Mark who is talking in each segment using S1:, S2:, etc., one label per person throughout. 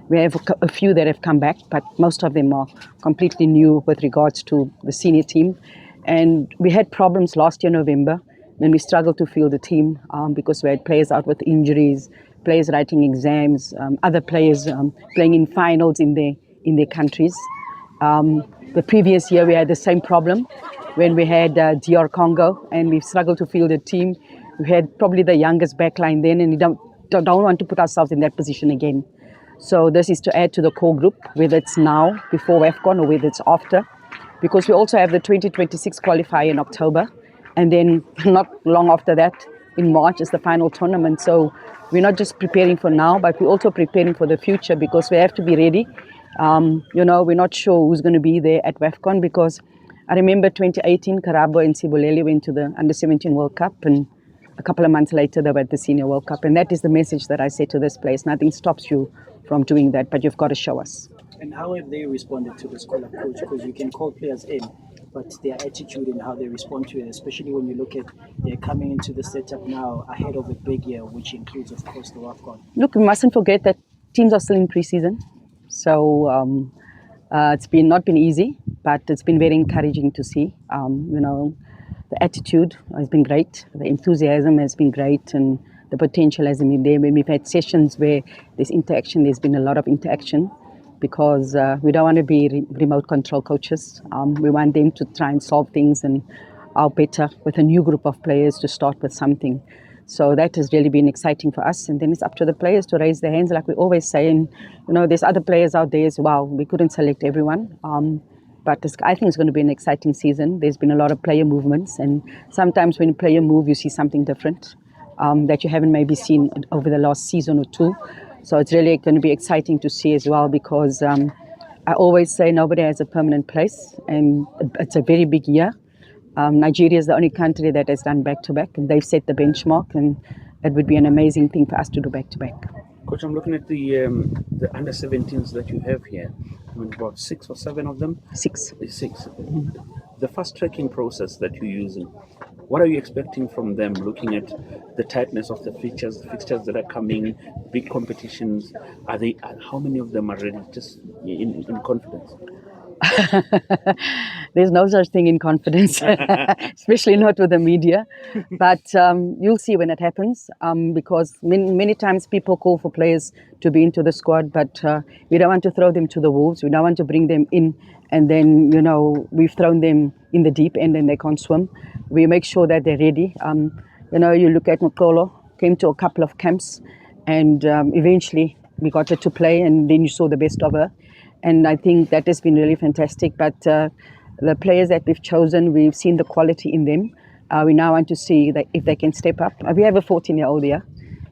S1: We have a few that have come back, but most of them are completely new with regards to the senior team. And we had problems last year, November, when we struggled to field the team because we had players out with injuries, players writing exams, other players playing in finals in their countries. The previous year we had the same problem when we had DR Congo and we struggled to field a team. We had probably the youngest backline then, and we don't want to put ourselves in that position again. So this is to add to the core group, whether it's now, before AFCON, or whether it's after, because we also have the 2026 qualifier in October, and then not long after that, in March, is the final tournament. So we're not just preparing for now, but we're also preparing for the future, because we have to be ready. We're not sure who's going to be there at WAFCON, because I remember 2018, Karabo and Sibuleli went to the Under-17 World Cup, and a couple of months later they were at the Senior World Cup. And that is the message that I say to this place. Nothing stops you from doing that, but you've got to show us.
S2: And how have they responded to this call-up, coach? Because you can call players in, but their attitude and how they respond to it, especially when you look at they're coming into the setup now ahead of a big year, which includes, of course, the AFCON.
S1: Look, we mustn't forget that teams are still in pre-season. So it's not been easy, but it's been very encouraging to see. The attitude has been great, the enthusiasm has been great, and the potential has been there. When we've had sessions where there's interaction, there's been a lot of interaction, because we don't want to be remote control coaches. We want them to try and solve things, and are better with a new group of players to start with something. So that has really been exciting for us. And then it's up to the players to raise their hands, like we always say. And there's other players out there as well. We couldn't select everyone. But I think it's going to be an exciting season. There's been a lot of player movements, and sometimes when you player move, you see something different that you haven't maybe seen over the last season or two. So it's really going to be exciting to see as well, because I always say nobody has a permanent place, and it's a very big year. Nigeria is the only country that has done back-to-back, and they've set the benchmark, and it would be an amazing thing for us to do back-to-back.
S3: Coach, I'm looking at the under-17s that you have here. About 6 or 7 of them?
S1: Six.
S3: Mm-hmm. The fast-tracking process that you're using, what are you expecting from them, looking at the tightness of the fixtures that are coming, big competitions? How many of them are ready, just in confidence?
S1: There's no such thing in confidence, especially not with the media. But you'll see when it happens, because many times people call for players to be into the squad, but we don't want to throw them to the wolves. We don't want to bring them in and then, we've thrown them in the deep end and they can't swim. We make sure that they're ready. You look at Mokolo, came to a couple of camps, and eventually we got her to play, and then you saw the best of her. And I think that has been really fantastic. But the players that we've chosen, we've seen the quality in them. We now want to see that if they can step up. We have a 14-year-old here.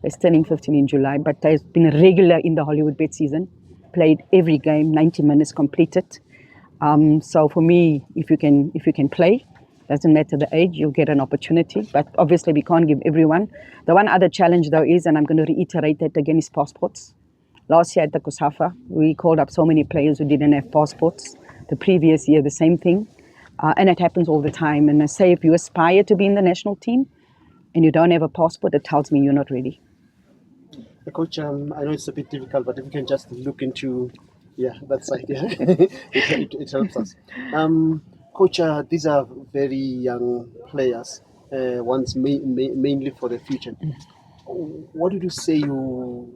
S1: He's turning 15 in July, but he's been a regular in the Hollywood Bet season. Played every game, 90 minutes completed. So for me, if you can play, doesn't matter the age, you'll get an opportunity. But obviously we can't give everyone. The one other challenge though is, and I'm going to reiterate that again, is passports. Last year at the COSAFA, we called up so many players who didn't have passports. The previous year, the same thing. And it happens all the time. And I say, if you aspire to be in the national team and you don't have a passport, it tells me you're not ready.
S4: Coach, I know it's a bit difficult, but if we can just look into, that side, it helps us. Coach, these are very young players, ones mainly for the future. What did you say you'd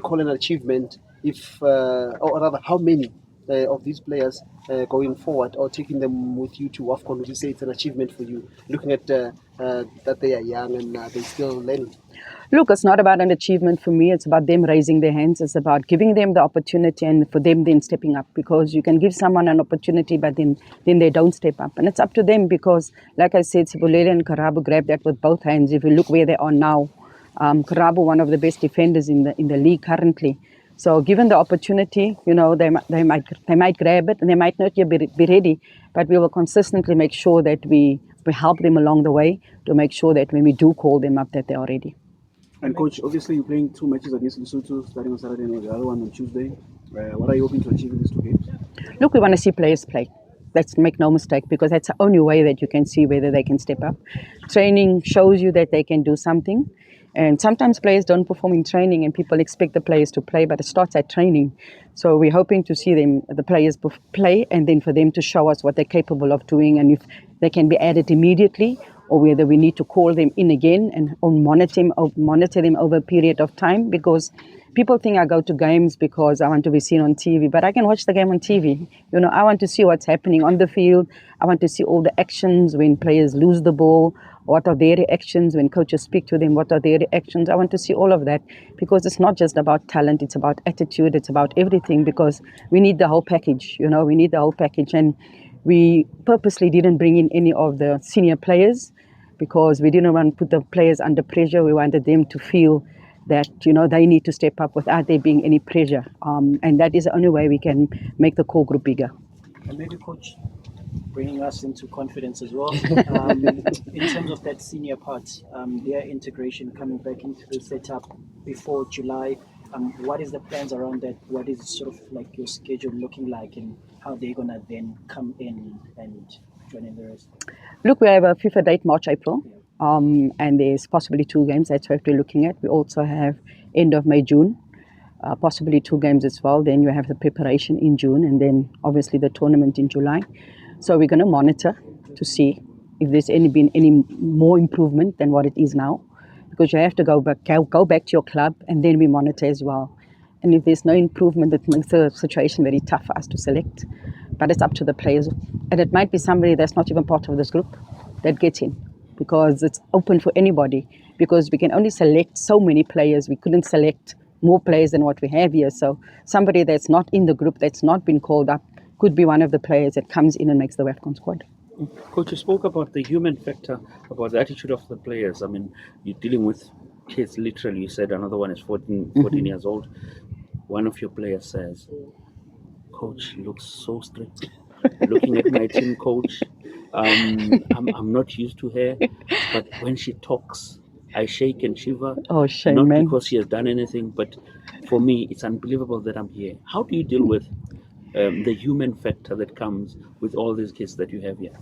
S4: call an achievement if, or rather, how many of these players going forward or taking them with you to AFCON, would you say it's an achievement for you, looking at that they are young and they're still learning?
S1: Look, it's not about an achievement for me. It's about them raising their hands. It's about giving them the opportunity and for them then stepping up, because you can give someone an opportunity, but then they don't step up. And it's up to them, because, like I said, Sibuleli and Karabo grabbed that with both hands. If you look where they are now, Karabo, one of the best defenders in the league currently. So given the opportunity, they might grab it, and they might not yet be ready, but we will consistently make sure that we help them along the way to make sure that when we do call them up, that they are ready.
S3: And Coach, obviously you're playing 2 matches against Lesotho, starting on Saturday and the other one on Tuesday. What are you hoping to achieve in these 2 games?
S1: Look, we want to see players play. Let's make no mistake, because that's the only way that you can see whether they can step up. Training shows you that they can do something. And sometimes players don't perform in training and people expect the players to play, but it starts at training. So we're hoping to see the players play, and then for them to show us what they're capable of doing and if they can be added immediately or whether we need to call them in again and or monitor them over a period of time, because people think I go to games because I want to be seen on TV, but I can watch the game on TV. You know, I want to see what's happening on the field. I want to see all the actions when players lose the ball. What are their reactions when coaches speak to them? What are their reactions? I want to see all of that, because it's not just about talent, it's about attitude, it's about everything, because we need the whole package, you know, we need the whole package. And we purposely didn't bring in any of the senior players because we didn't want to put the players under pressure. We wanted them to feel that, you know, they need to step up without there being any pressure. And that is the only way we can make the core group bigger.
S2: And maybe, Coach, bringing us into confidence as well. In terms of that senior part, their integration coming back into the setup before July, what is the plans around that? What is sort of like your schedule looking like, and how they're going to then come in and join in the rest?
S1: Look, we have a FIFA date, March, April, and there's possibly 2 games. That's what we're looking at. We also have end of May, June, possibly 2 games as well. Then you have the preparation in June, and then obviously the tournament in July. So we're going to monitor to see if there's been any more improvement than what it is now, because you have to go back to your club, and then we monitor as well. And if there's no improvement, it makes the situation very tough for us to select. But it's up to the players. And it might be somebody that's not even part of this group that gets in, because it's open for anybody, because we can only select so many players. We couldn't select more players than what we have here. So somebody that's not in the group, that's not been called up, could be one of the players that comes in and makes the WAFCON squad.
S3: Coach, you spoke about the human factor, about the attitude of the players. I mean, you're dealing with kids, literally. You said another one is 14 years old. One of your players says, Coach looks so strict. Looking at my team coach, I'm not used to her, but when she talks, I shake and shiver.
S1: Oh, shame,
S3: Not
S1: man.
S3: because she has done anything, but for me, it's unbelievable that I'm here. How do you deal with the human factor that comes with all these kids that you have here?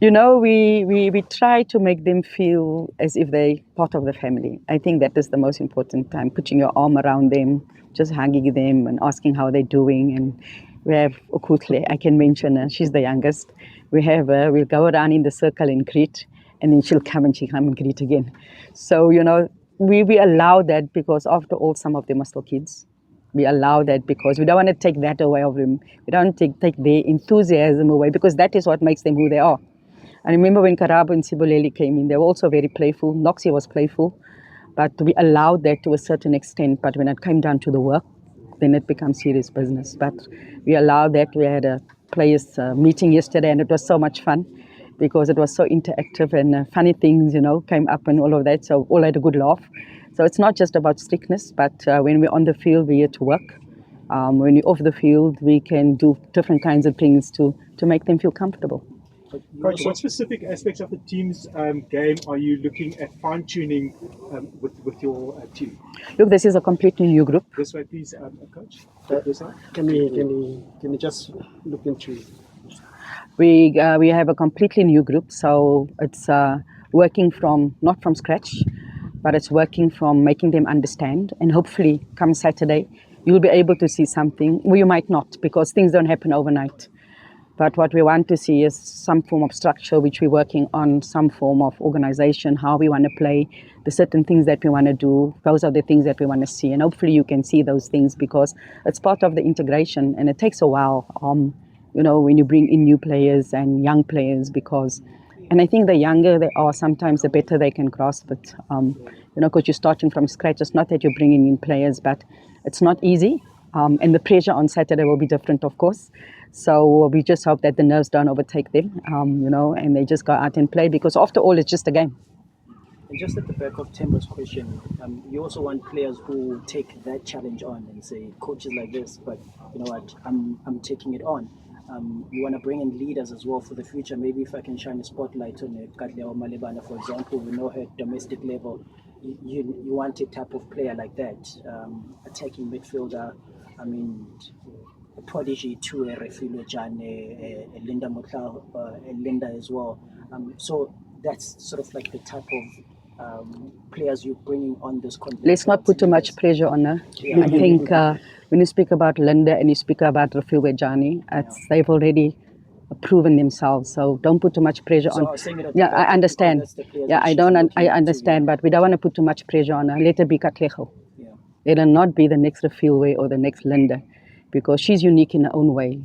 S1: You know, we try to make them feel as if they're part of the family. I think that is the most important time, putting your arm around them, just hugging them and asking how they're doing. And we have Okutle, I can mention her, she's the youngest. We'll go around in the circle and greet, and then she'll come and greet again. So, you know, we allow that because after all, some of them are still kids. We allow that because we don't want to take that away of them. We don't take their enthusiasm away, because that is what makes them who they are. I remember when Karabo and Sibuleli came in, they were also very playful. Noxie was playful, but we allowed that to a certain extent. But when it came down to the work, then it becomes serious business. But we allowed that. We had a players meeting yesterday, and it was so much fun because it was so interactive, and funny things, you know, came up and all of that. So all had a good laugh. So it's not just about strictness, but when we're on the field, we're here to work. When we're off the field, we can do different kinds of things to make them feel comfortable.
S5: Coach, what specific aspects of the team's game are you looking at fine-tuning with your team?
S1: Look, this is a completely new group.
S5: This way, please, Coach. This side.
S4: Can we just look into?
S1: We have a completely new group, so it's working not from scratch, but it's working from making them understand. And hopefully, come Saturday, you'll be able to see something. Well, you might not, because things don't happen overnight. But what we want to see is some form of structure, which we're working on, some form of organization, how we want to play, the certain things that we want to do. Those are the things that we want to see. And hopefully you can see those things, because it's part of the integration, and it takes a while, you know, when you bring in new players and young players, and I think the younger they are, sometimes the better they can grasp it. You know, because you're starting from scratch. It's not that you're bringing in players, but it's not easy. And the pressure on Saturday will be different, of course. So we just hope that the nerves don't overtake them, you know, and they just go out and play, because after all, it's just a game.
S2: And just at the back of Temba's question, you also want players who take that challenge on and say, coaches like this, but you know what, I'm taking it on. You want to bring in leaders as well for the future. Maybe if I can shine a spotlight on Katlego Malebana, for example, we know her domestic level. You want a type of player like that, attacking midfielder. I mean, a prodigy to a Refilo Jan, a Linda Motla, a Linda as well. So that's sort of like the type of players you're bringing on this continent?
S1: Let's not put too much pressure on her. I think when you speak about Linda and you speak about Rafiq Wejani, they've already proven themselves. So don't put too much pressure
S2: So I
S1: on.
S2: was saying it at the
S1: Yeah,
S2: back
S1: I understand.
S2: because that's the players
S1: Yeah,
S2: that
S1: I
S2: she's
S1: don't.
S2: looking
S1: I
S2: to,
S1: understand, but we don't want to put too much pressure on her. Let her be Katlego.
S2: yeah.
S1: Let her not be the next Rafiq or the next Linda, because she's unique in her own way.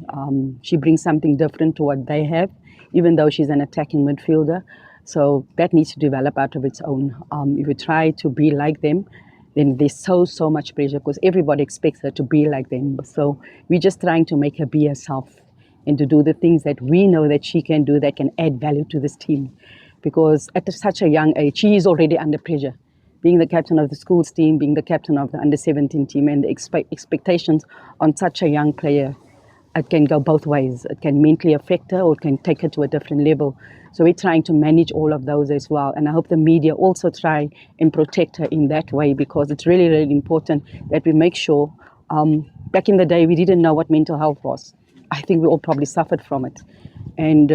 S1: She brings something different to what they have, even though she's an attacking midfielder. So that needs to develop out of its own. If you try to be like them, then there's so much pressure because everybody expects her to be like them. So we're just trying to make her be herself and to do the things that we know that she can do that can add value to this team. Because at such a young age, she is already under pressure. Being the captain of the schools team, being the captain of the under 17 team, and the expectations on such a young player, it can go both ways. It can mentally affect her or it can take her to a different level. So we're trying to manage all of those as well. And I hope the media also try and protect her in that way, because it's really, really important that we make sure. Back in the day, we didn't know what mental health was. I think we all probably suffered from it. And,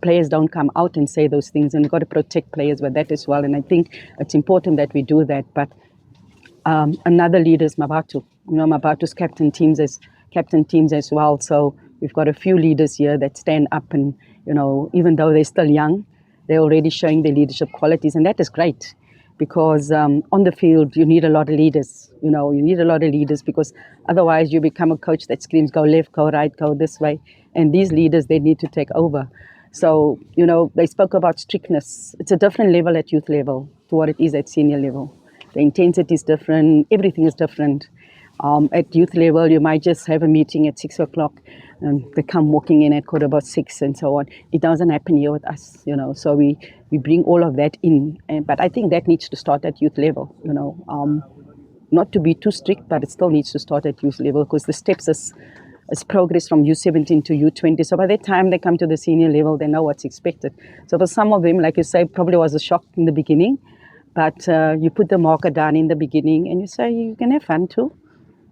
S1: players don't come out and say those things, and we've got to protect players with that as well. And I think it's important that we do that. But another leader is Mabatu. Mabatu's captain teams as well. So we've got a few leaders here that stand up and, even though they're still young, they're already showing their leadership qualities. And that is great, because on the field, you need a lot of leaders. You need a lot of leaders, because otherwise you become a coach that screams, go left, go right, go this way. And these leaders, they need to take over. So, they spoke about strictness. It's a different level at youth level to what it is at senior level. The intensity is different. Everything is different. At youth level, you might just have a meeting at 6 o'clock. They come walking in at 6:15 and so on. It doesn't happen here with us, So we bring all of that in. But I think that needs to start at youth level, not to be too strict, but it still needs to start at youth level, because the steps is progress from U17 to U20. So by the time they come to the senior level, they know what's expected. So for some of them, like you say, probably was a shock in the beginning, but you put the marker down in the beginning and you say you can have fun too.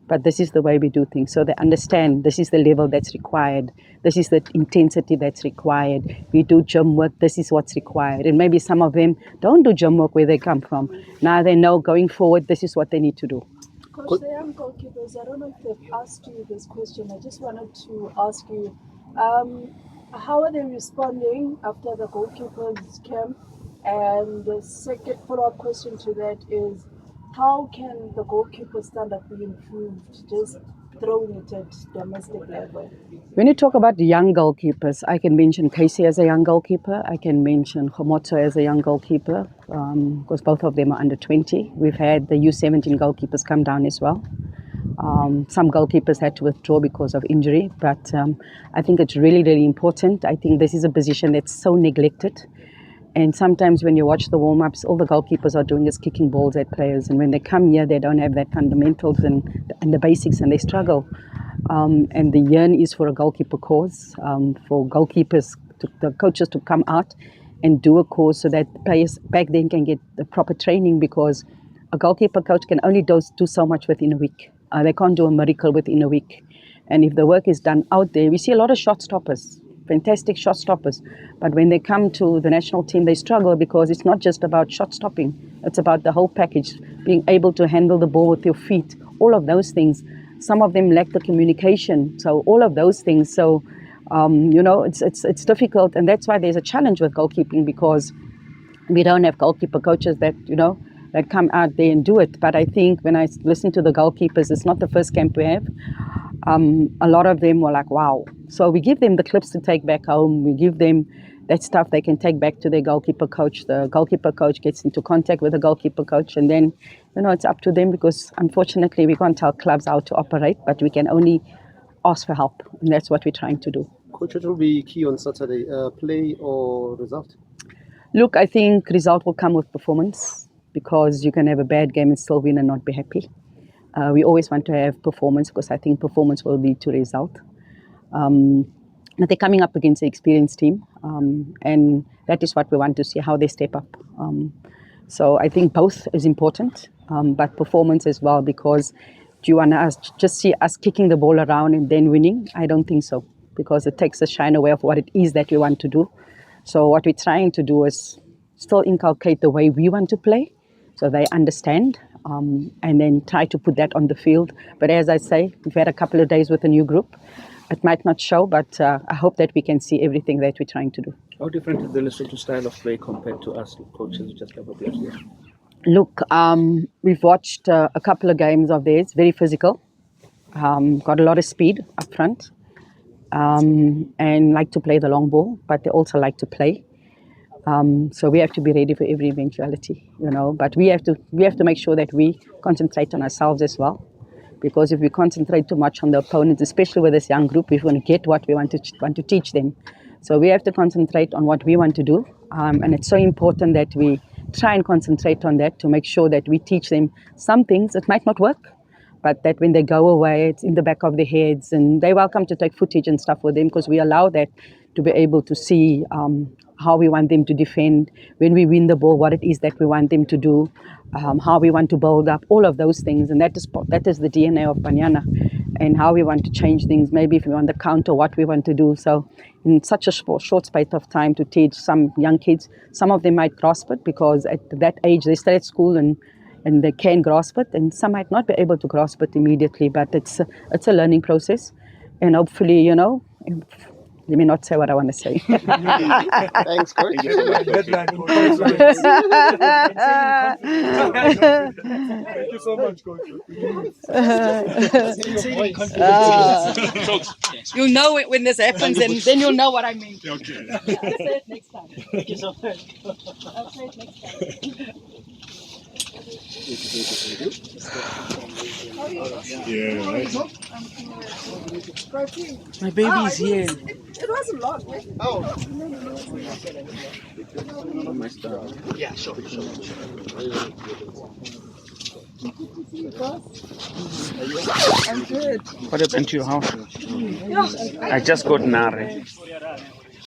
S1: But this is the way we do things. So they understand this is the level that's required. This is the intensity that's required. We do gym work. This is what's required. And maybe some of them don't do gym work where they come from. Now they know going forward, this is what they need to do.
S6: Coach, the young goalkeepers, I don't know if they've asked you this question. I just wanted to ask you, how are they responding after the goalkeepers camp? And the second follow-up question to that is, how can the goalkeeper standard be improved, just throwing it at domestic level?
S1: When you talk about the young goalkeepers, I can mention Casey as a young goalkeeper. I can mention Khomotso as a young goalkeeper, because both of them are under 20. We've had the U17 goalkeepers come down as well. Some goalkeepers had to withdraw because of injury, but I think it's really, really important. I think this is a position that's so neglected. And sometimes when you watch the warm-ups, all the goalkeepers are doing is kicking balls at players. And when they come here, they don't have that fundamentals and the basics, and they struggle. And the yearn is for a goalkeeper course, for goalkeepers, the coaches to come out and do a course so that players back then can get the proper training, because a goalkeeper coach can only do so much within a week. They can't do a miracle within a week. And if the work is done out there, we see a lot of shot stoppers. Fantastic shot stoppers, but when they come to the national team, they struggle, because it's not just about shot stopping, it's about the whole package, being able to handle the ball with your feet, all of those things. Some of them lack the communication, so all of those things. So it's difficult, and that's why there's a challenge with goalkeeping, because we don't have goalkeeper coaches that that come out there and do it. But I think when I listen to the goalkeepers, it's not the first camp we have. A lot of them were like, wow. So we give them the clips to take back home. We give them that stuff they can take back to their goalkeeper coach. The goalkeeper coach gets into contact with the goalkeeper coach, and then, it's up to them, because unfortunately we can't tell clubs how to operate, but we can only ask for help. And that's what we're trying to do.
S4: Coach, it will be key on Saturday, play or result?
S1: Look, I think result will come with performance, because you can have a bad game and still win and not be happy. We always want to have performance, because I think performance will lead to result. But they're coming up against an experienced team, and that is what we want to see, how they step up. So I think both is important, but performance as well, because do you want to just see us kicking the ball around and then winning? I don't think so, because it takes the shine away of what it is that we want to do. So what we're trying to do is still inculcate the way we want to play, so they understand, and then try to put that on the field. But as I say, we've had a couple of days with a new group. It might not show, but I hope that we can see everything that we're trying to do.
S3: How different is the Lesotho style of play compared to us coaches just have up here?
S1: Look, we've watched a couple of games of theirs, very physical, got a lot of speed up front, and like to play the long ball, but they also like to play. So we have to be ready for every eventuality, but we have to make sure that we concentrate on ourselves as well. Because if we concentrate too much on the opponents, especially with this young group, we're going to get what we want to teach them. So we have to concentrate on what we want to do, and it's so important that we try and concentrate on that to make sure that we teach them some things that might not work, but that when they go away, it's in the back of their heads, and they're welcome to take footage and stuff with them, because we allow that to be able to see how we want them to defend, when we win the ball, what it is that we want them to do, how we want to build up, all of those things. And that is the DNA of Banyana, and how we want to change things, maybe if we want to counter what we want to do. So in such a short space of time to teach some young kids, some of them might grasp it because at that age they start at school and they can grasp it, and some might not be able to grasp it immediately, but it's a learning process. And hopefully, let me not say what I want to say.
S4: Thanks, coach.
S5: Thank you so much, coach.
S1: You'll know it when this happens, and then you'll know what I mean.
S5: Okay.
S1: I'll say it next time.
S2: Thank you so much.
S1: I'll say it next time.
S5: Yeah, right.
S1: My baby's here.
S6: It wasn't long.
S2: Yeah, sure.
S1: I'm good.
S3: What happened to your house? I just got Nare.